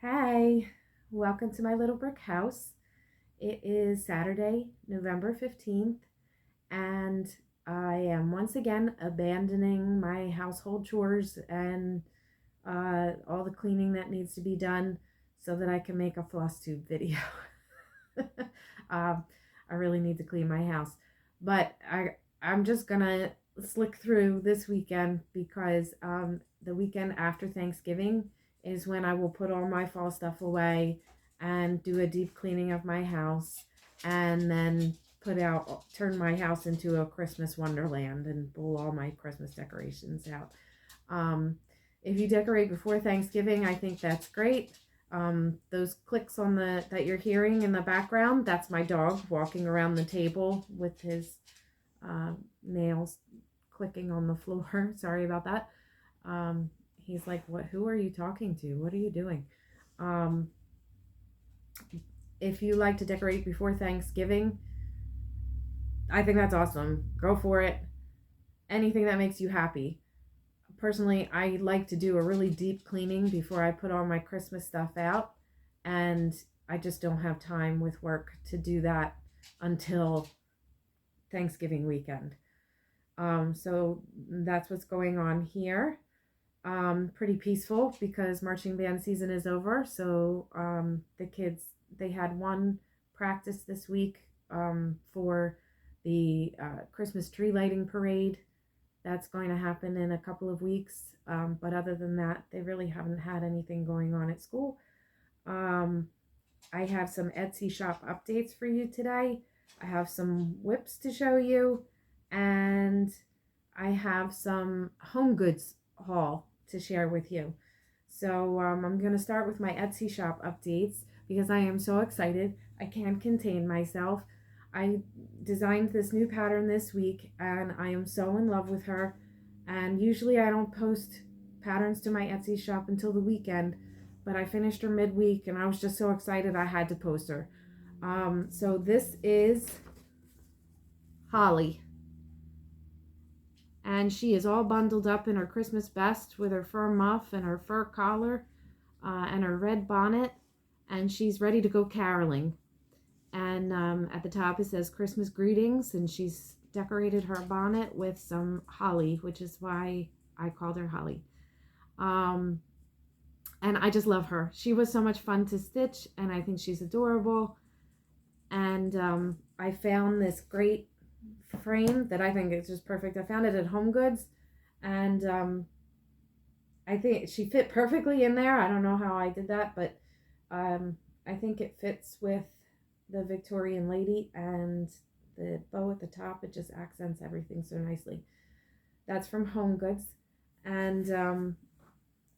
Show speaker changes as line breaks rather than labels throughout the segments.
Hey, welcome to my little brick house. It is Saturday, November 15th, and I am once again abandoning my household chores and all the cleaning that needs to be done so that I can make a Flosstube video. um, I really need to clean my house, but I'm just gonna slick through this weekend because the weekend after Thanksgiving is when I will put all my fall stuff away and do a deep cleaning of my house, and then turn my house into a Christmas wonderland and pull all my Christmas decorations out. Um, if you decorate before Thanksgiving, I think that's great. Those clicks on the that you're hearing in the background, that's my dog walking around the table with his nails clicking on the floor. Sorry about that. He's like, "What? Who are you talking to? What are you doing?" Um, if you like to decorate before Thanksgiving, I think that's awesome. Go for it. Anything that makes you happy. Personally, I like to do a really deep cleaning before I put all my Christmas stuff out, and I just don't have time with work to do that until Thanksgiving weekend. So that's what's going on here. Pretty peaceful because marching band season is over. So the kids, they had one practice this week for the Christmas tree lighting parade. That's going to happen in a couple of weeks. But other than that, they really haven't had anything going on at school. Um, I have some Etsy shop updates for you today. I have some whips to show you, and I have some HomeGoods haul to share with you. So I'm going to start with my Etsy shop updates because I am so excited. I can't contain myself. I designed this new pattern this week and I am so in love with her. And usually I don't post patterns to my Etsy shop until the weekend, but I finished her midweek and I was just so excited I had to post her. So this is Holly, and she is all bundled up in her Christmas best with her fur muff and her fur collar and her red bonnet, and she's ready to go caroling. And at the top it says Christmas greetings, and she's decorated her bonnet with some holly, which is why I called her Holly. And I just love her. She was so much fun to stitch, and I think she's adorable. And I found this great frame that I think is just perfect. I found it at HomeGoods, and I think she fit perfectly in there. I don't know how I did that, but I think it fits with the Victorian lady, and the bow at the top, it just accents everything so nicely. That's from HomeGoods, and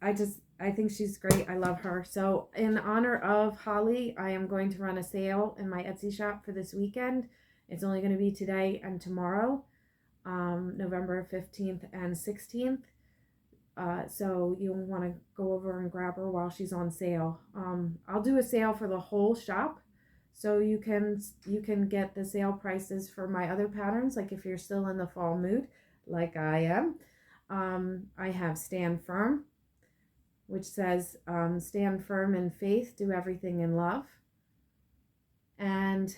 I think she's great. I love her. So in honor of Holly, I am going to run a sale in my Etsy shop for this weekend. It's only going to be today and tomorrow, November 15th and 16th. So you'll want to go over and grab her while she's on sale. I'll do a sale for the whole shop, so you can get the sale prices for my other patterns. Like if you're still in the fall mood, like I am. I have Stand Firm, which says stand firm in faith, do everything in love. And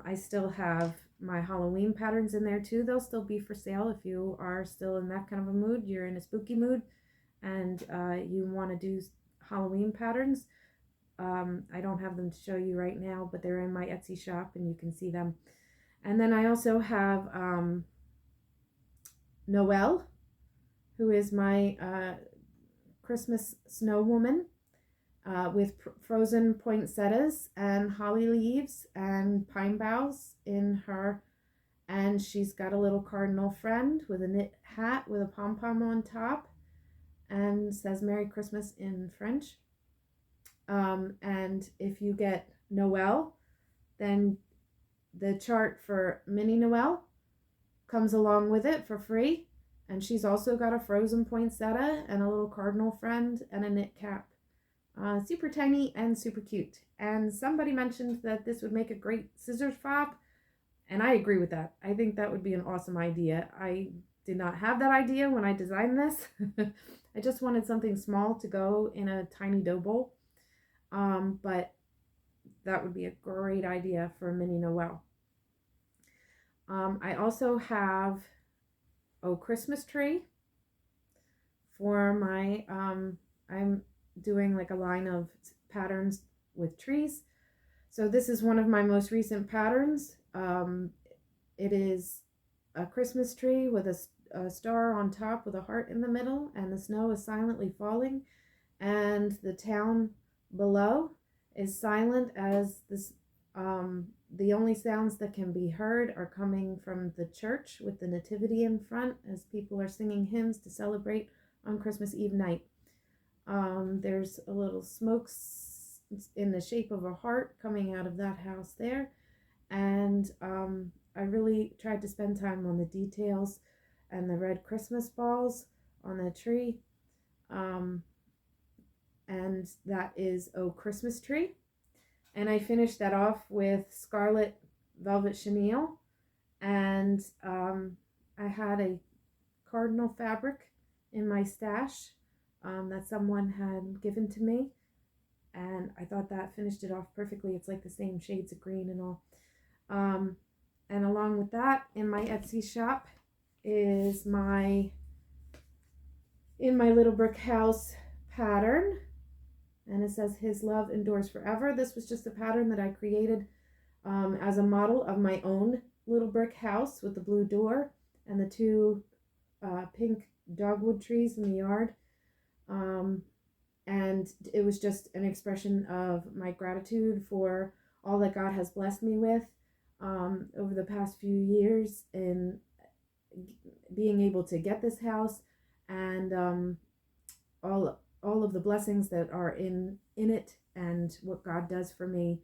I still have my Halloween patterns in there too. They'll still be for sale if you are still in that kind of a mood. You're in a spooky mood and you want to do Halloween patterns. I don't have them to show you right now, but they're in my Etsy shop and you can see them. And then I also have Noelle, who is my Christmas snow woman. With frozen poinsettias and holly leaves and pine boughs in her. And she's got a little cardinal friend with a knit hat with a pom-pom on top and says Merry Christmas in French. And if you get Noelle, then the chart for Mini Noelle comes along with it for free. And she's also got a frozen poinsettia and a little cardinal friend and a knit cap. Super tiny and super cute. And somebody mentioned that this would make a great scissors fob, and I agree with that. I think that would be an awesome idea. I did not have that idea when I designed this. I just wanted something small to go in a tiny dough bowl. But that would be a great idea for a mini Noel. I also have a Christmas tree for my, I'm doing like a line of patterns with trees. So this is one of my most recent patterns. It is a Christmas tree with a star on top with a heart in the middle, and the snow is silently falling, and the town below is silent as this. The only sounds that can be heard are coming from the church with the nativity in front as people are singing hymns to celebrate on Christmas Eve night. There's a little smoke in the shape of a heart coming out of that house there, and I really tried to spend time on the details and the red Christmas balls on the tree. And that is a Christmas tree. And I finished that off with scarlet velvet chenille, and I had a cardinal fabric in my stash that someone had given to me, and I thought that finished it off perfectly. It's like the same shades of green and all. And along with that, in my Etsy shop is my In My Little Brick House pattern, and it says His Love Endures Forever. This was just a pattern that I created as a model of my own little brick house with the blue door and the two pink dogwood trees in the yard. And it was just an expression of my gratitude for all that God has blessed me with over the past few years in being able to get this house, and all of the blessings that are in it, and what God does for me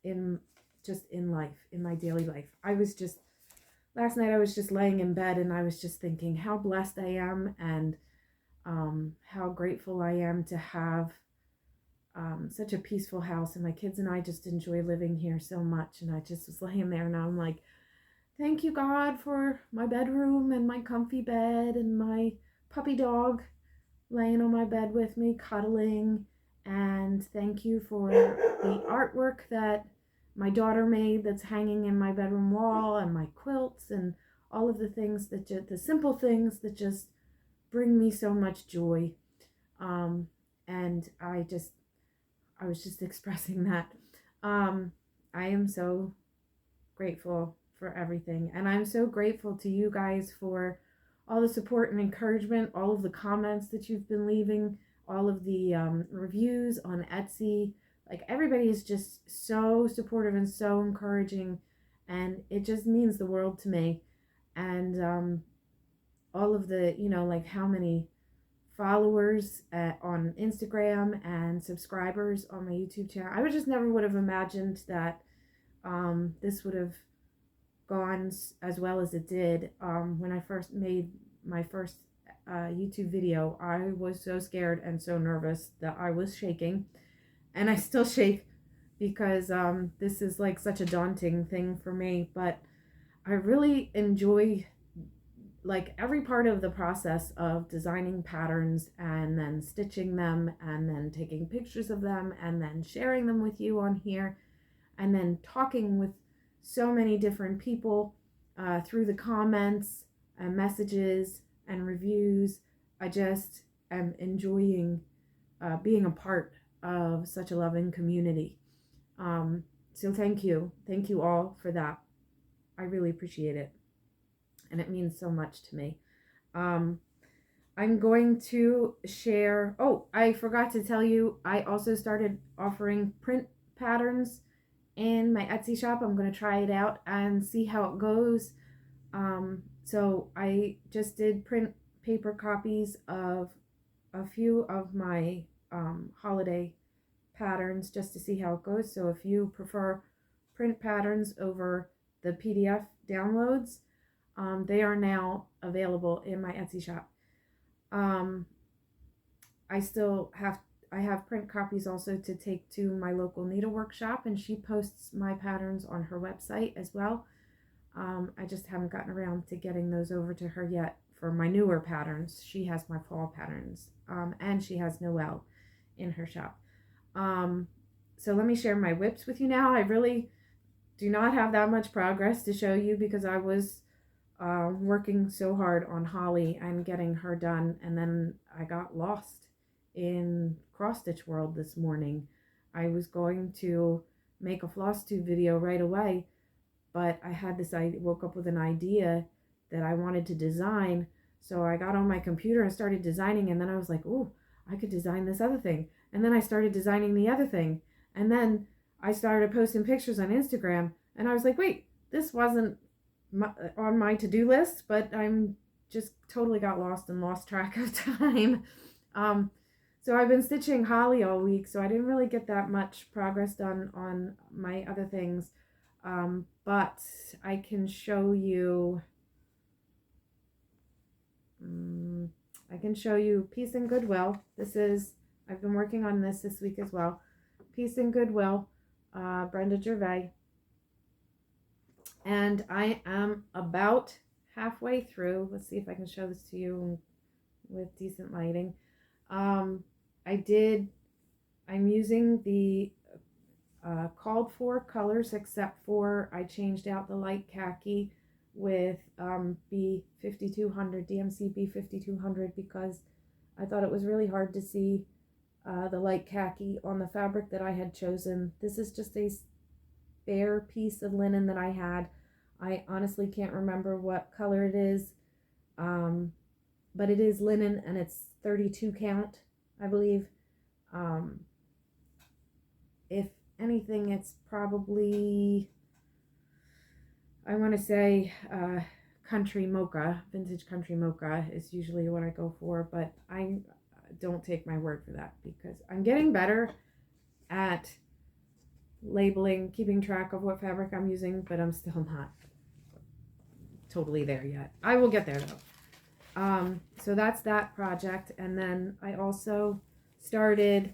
in life, in my daily life. Last night I was just laying in bed, and I was just thinking how blessed I am, and how grateful I am to have such a peaceful house, and my kids and I just enjoy living here so much. And I just was laying there, and I'm like, thank you, God, for my bedroom and my comfy bed and my puppy dog laying on my bed with me, cuddling. And thank you for the artwork that my daughter made that's hanging in my bedroom wall, and my quilts, and all of the things the simple things that just bring me so much joy. And I was just expressing that. I am so grateful for everything, and I'm so grateful to you guys for all the support and encouragement, all of the comments that you've been leaving, all of the reviews on Etsy. Like, everybody is just so supportive and so encouraging, and it just means the world to me. And all of the, like how many followers on Instagram and subscribers on my YouTube channel. I just never would have imagined that this would have gone as well as it did. When I first made my first YouTube video, I was so scared and so nervous that I was shaking, and I still shake because this is like such a daunting thing for me. But I really enjoy like every part of the process of designing patterns and then stitching them and then taking pictures of them and then sharing them with you on here, and then talking with so many different people through the comments and messages and reviews. I just am enjoying being a part of such a loving community. So thank you all for that. I really appreciate it, and it means so much to me. I'm going to share, I forgot to tell you, I also started offering print patterns in my Etsy shop. I'm going to try it out and see how it goes. So I just did print paper copies of a few of my holiday patterns just to see how it goes. So if you prefer print patterns over the PDF downloads, they are now available in my Etsy shop. I have print copies also to take to my local needlework shop, and she posts my patterns on her website as well. I just haven't gotten around to getting those over to her yet for my newer patterns. She has my fall patterns, and she has Noel in her shop. So let me share my whips with you now. I really do not have that much progress to show you because I was working so hard on Holly and getting her done, and then I got lost in cross stitch world this morning. I was going to make a Flosstube video right away, but I had this, I woke up with an idea that I wanted to design, so I got on my computer and started designing, and then I was like, oh, I could design this other thing, and then I started designing the other thing, and then I started posting pictures on Instagram, and I was like, wait, this wasn't on my to-do list, but I'm just totally got lost and lost track of time. So I've been stitching Holly all week, so I didn't really get that much progress done on my other things. But I can show you, I can show you Peace and Goodwill. I've been working on this week as well. Peace and Goodwill, Brenda Gervais. And I am about halfway through. Let's see if I can show this to you with decent lighting. I'm using the called for colors, except for I changed out the light khaki with B5200, DMC B5200, because I thought it was really hard to see the light khaki on the fabric that I had chosen. This is just a spare piece of linen that I had. I honestly can't remember what color it is, but it is linen and it's 32 count, I believe. If anything, it's probably, I want to say country mocha, vintage country mocha is usually what I go for, but I don't take my word for that because I'm getting better at labeling, keeping track of what fabric I'm using, but I'm still not totally there yet. I will get there though. So that's that project, and then I also started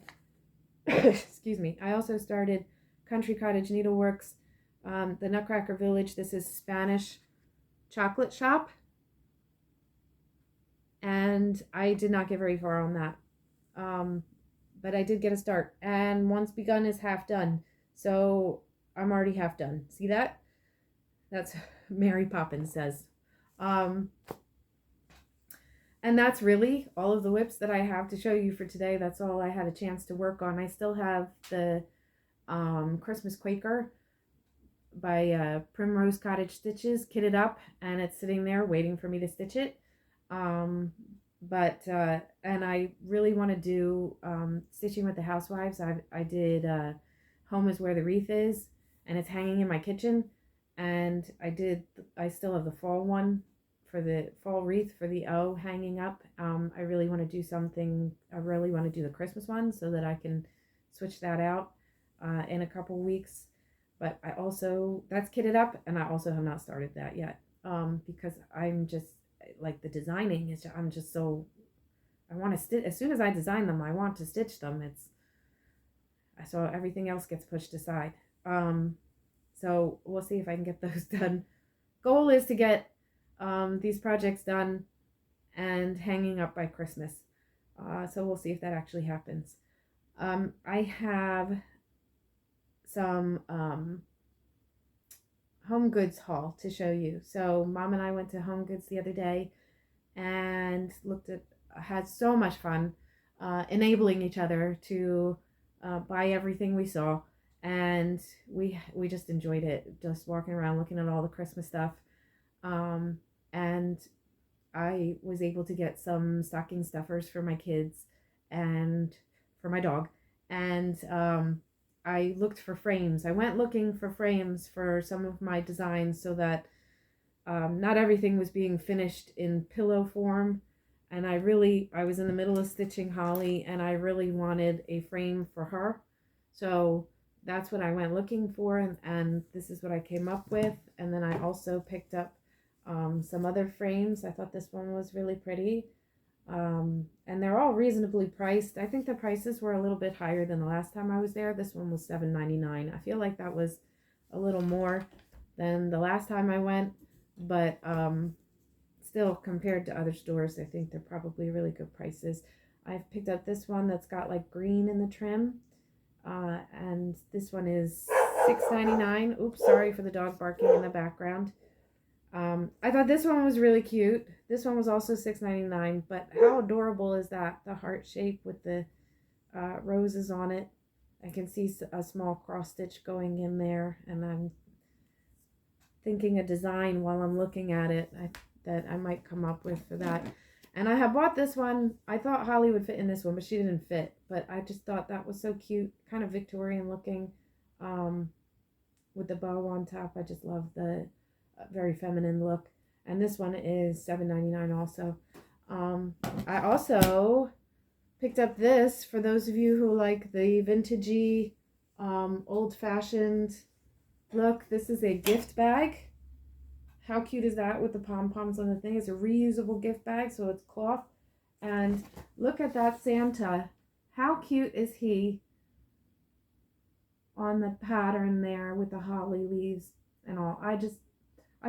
excuse me, I also started Country Cottage Needleworks, the Nutcracker Village. This is Spanish chocolate shop, and I did not get very far on that, but I did get a start, and once begun is half done, so I'm already half done. See that? That's Mary Poppins says. And that's really all of the whips that I have to show you for today. That's all I had a chance to work on. I still have the Christmas Quaker by Primrose Cottage Stitches kitted up, and it's sitting there waiting for me to stitch it. And I really want to do stitching with the housewives. I did Home is Where the Wreath Is, and it's hanging in my kitchen. And I still have the fall one for the fall wreath for the O hanging up. I really want to do something. I really want to do the Christmas one so that I can switch that out in a couple weeks. But I also, that's kitted up, and I also have not started that yet because I'm just like the designing is. I'm just so, I want to stitch as soon as I design them. I want to stitch them. So everything else gets pushed aside. So we'll see if I can get those done. Goal is to get these projects done and hanging up by Christmas. So we'll see if that actually happens. I have some HomeGoods haul to show you. So Mom and I went to HomeGoods the other day and had so much fun enabling each other to buy everything we saw. And we just enjoyed it, just walking around looking at all the Christmas stuff. And I was able to get some stocking stuffers for my kids and for my dog. And I looked for frames. I went looking for frames for some of my designs so that not everything was being finished in pillow form. And I was in the middle of stitching Holly, and I really wanted a frame for her. So that's what I went looking for, and this is what I came up with. And then I also picked up some other frames. I thought this one was really pretty, and they're all reasonably priced. I think the prices were a little bit higher than the last time I was there. This one was $7.99. I feel like that was a little more than the last time I went, but still, compared to other stores, I think they're probably really good prices. I've picked up this one that's got like green in the trim. And this one is $6.99. Oops, sorry for the dog barking in the background. I thought this one was really cute. This one was also $6.99, but how adorable is that? The heart shape with the roses on it. I can see a small cross stitch going in there, and I'm thinking a design while I'm looking at it that I might come up with for that. And I have bought this one. I thought Holly would fit in this one, but she didn't fit. But I just thought that was so cute, kind of Victorian looking, with the bow on top. I just love the very feminine look. And this one is $7.99 also. I also picked up this for those of you who like the vintagey, old-fashioned look. This is a gift bag. How cute is that with the pom-poms on the thing? It's a reusable gift bag, so it's cloth. And look at that Santa. How cute is he on the pattern there with the holly leaves and all? I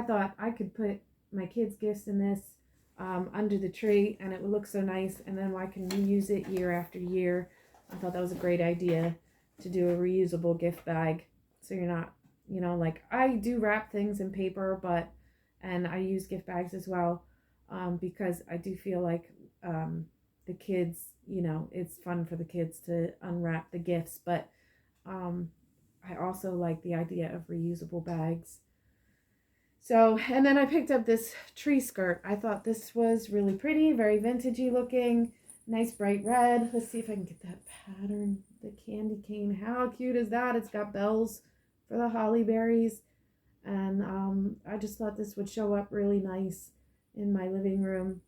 thought I could put my kids' gifts in this under the tree, and it would look so nice, and then I can reuse it year after year. I thought that was a great idea to do a reusable gift bag, so you're not, like I do wrap things in paper, and I use gift bags as well, because I do feel like the kids, it's fun for the kids to unwrap the gifts, but I also like the idea of reusable bags. So, and then I picked up this tree skirt. I thought this was really pretty, very vintagey looking, nice bright red. Let's see if I can get that pattern, the candy cane. How cute is that? It's got bells for the holly berries. And I just thought this would show up really nice in my living room.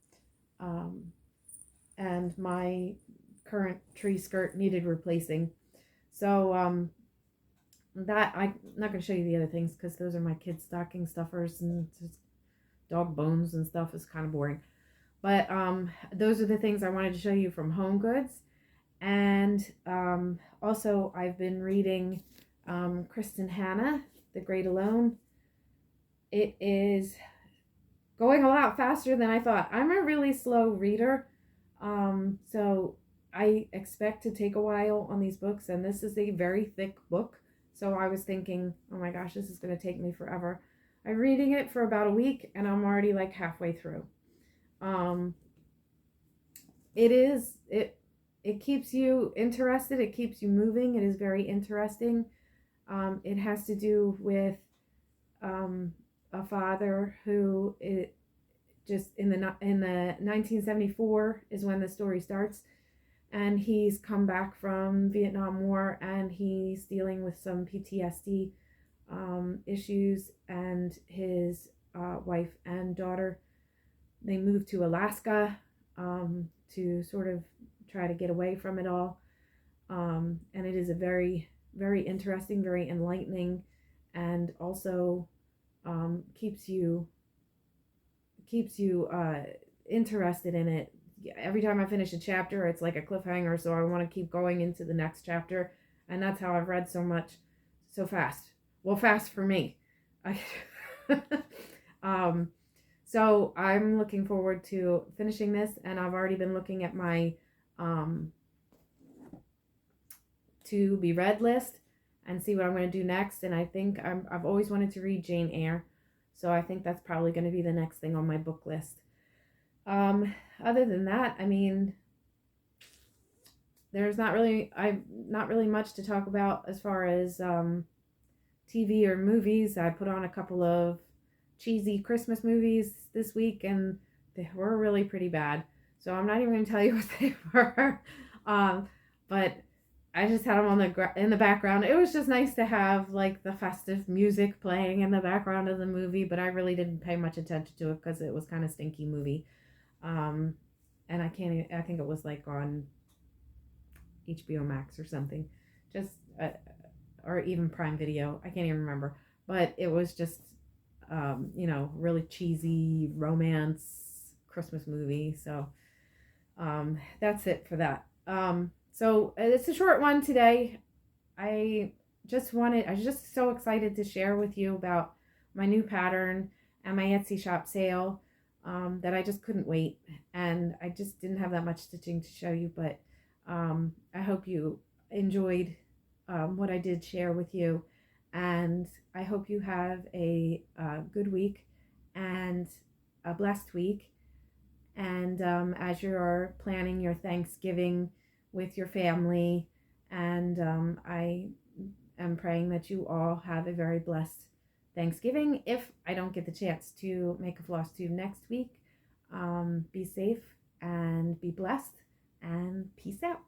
And my current tree skirt needed replacing. So that I'm not going to show you the other things because those are my kids' stocking stuffers and dog bones and stuff. Is kind of boring. But those are the things I wanted to show you from HomeGoods. And also I've been reading Kristen Hanna, The Great Alone. It is going a lot faster than I thought. I'm a really slow reader, so I expect to take a while on these books, and this is a very thick book, so I was thinking, oh my gosh, this is going to take me forever. I'm reading it for about a week, and I'm already like halfway through. It keeps you interested, it keeps you moving, it is very interesting. It has to do with a father who just in the 1974 is when the story starts, and he's come back from Vietnam War, and he's dealing with some PTSD issues, and his wife and daughter, they moved to Alaska to sort of try to get away from it all, and it is a very, very interesting, very enlightening, and also keeps you interested in it. Every time I finish a chapter, it's like a cliffhanger, so I want to keep going into the next chapter, and that's how I've read so much so fast. Well, fast for me. So I'm looking forward to finishing this, and I've already been looking at my to be read list and see what I'm going to do next. And I think I've always wanted to read Jane Eyre, so I think that's probably going to be the next thing on my book list. Other than that, I mean, there's not really much to talk about as far as TV or movies. I put on a couple of cheesy Christmas movies this week, and they were really pretty bad. So I'm not even going to tell you what they were. But I just had them in the background. It was just nice to have like the festive music playing in the background of the movie, but I really didn't pay much attention to it because it was kind of stinky movie. And I think it was like on HBO Max or something, just or even Prime Video. I can't even remember, but it was just really cheesy romance Christmas movie. So that's it for that. So it's a short one today. I just so excited to share with you about my new pattern and my Etsy shop sale. that I just couldn't wait. And I just didn't have that much stitching to show you, but I hope you enjoyed what I did share with you. And I hope you have a good week and a blessed week. And as you're planning your Thanksgiving with your family, and I am praying that you all have a very blessed Thanksgiving. If I don't get the chance to make a floss tube next week, be safe and be blessed, and peace out.